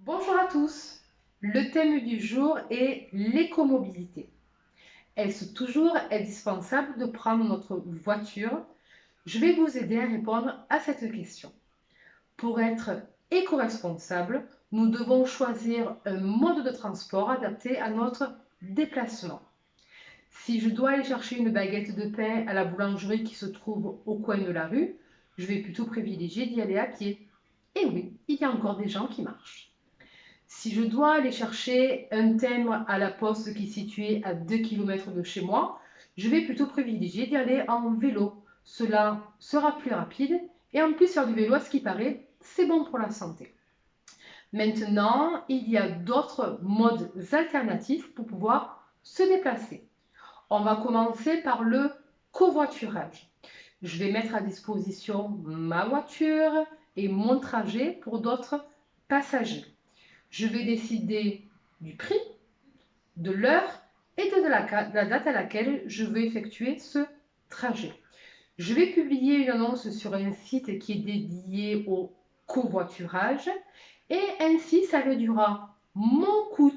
Bonjour à tous. Le thème du jour est l'écomobilité. Est-ce toujours indispensable de prendre notre voiture? Je vais vous aider à répondre à cette question. Pour être éco-responsable, nous devons choisir un mode de transport adapté à notre déplacement. Si je dois aller chercher une baguette de pain à la boulangerie qui se trouve au coin de la rue, je vais plutôt privilégier d'y aller à pied. Et oui, il y a encore des gens qui marchent. Si je dois aller chercher un timbre à la poste qui est située à 2 km de chez moi, je vais plutôt privilégier d'y aller en vélo. Cela sera plus rapide et en plus faire du vélo, à ce qui paraît, c'est bon pour la santé. Maintenant, il y a d'autres modes alternatifs pour pouvoir se déplacer. On va commencer par le covoiturage. Je vais mettre à disposition ma voiture et mon trajet pour d'autres passagers. Je vais décider du prix, de l'heure et de la date à laquelle je veux effectuer ce trajet. Je vais publier une annonce sur un site qui est dédié au covoiturage et ainsi ça réduira mon coût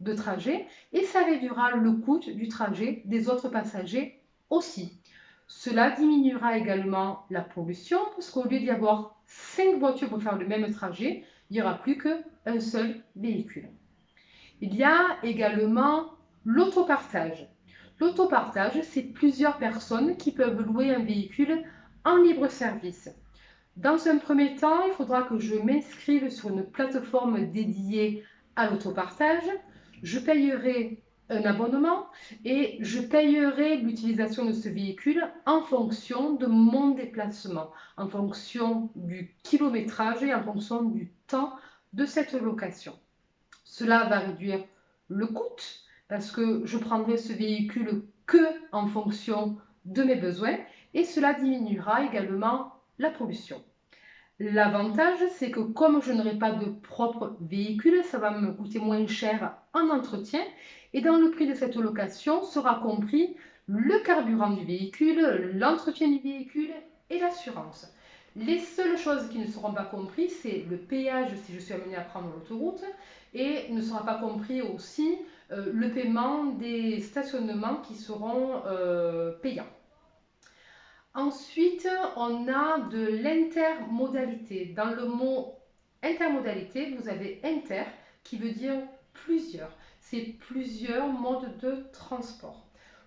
de trajet et ça réduira le coût du trajet des autres passagers aussi. Cela diminuera également la pollution parce qu'au lieu d'y avoir 5 voitures pour faire le même trajet, il n'y aura plus qu'un seul véhicule. Il y a également l'autopartage. L'autopartage, c'est plusieurs personnes qui peuvent louer un véhicule en libre service. Dans un premier temps, il faudra que je m'inscrive sur une plateforme dédiée à l'autopartage. Je payerai un abonnement et je payerai l'utilisation de ce véhicule en fonction de mon déplacement, en fonction du kilométrage et en fonction du temps de cette location. Cela va réduire le coût parce que je prendrai ce véhicule que en fonction de mes besoins et cela diminuera également la pollution. L'avantage, c'est que comme je n'aurai pas de propre véhicule, ça va me coûter moins cher en entretien et dans le prix de cette location sera compris le carburant du véhicule, l'entretien du véhicule et l'assurance. Les seules choses qui ne seront pas comprises, c'est le péage si je suis amenée à prendre l'autoroute et ne sera pas compris aussi le paiement des stationnements qui seront payants. Ensuite, on a de l'intermodalité. Dans le mot intermodalité, vous avez inter qui veut dire plusieurs. C'est plusieurs modes de transport.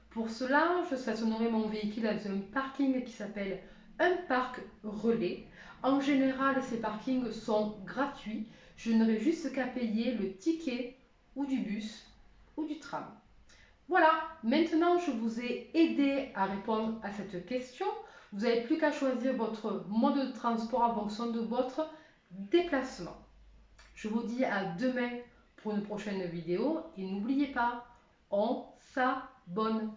Pour cela, je stationnerai mon véhicule dans un parking qui s'appelle un parc relais. En général, ces parkings sont gratuits. Je n'aurai juste qu'à payer le ticket ou du bus ou du tram. Voilà, maintenant je vous ai aidé à répondre à cette question. Vous n'avez plus qu'à choisir votre mode de transport en fonction de votre déplacement. Je vous dis à demain pour une prochaine vidéo et n'oubliez pas, on s'abonne.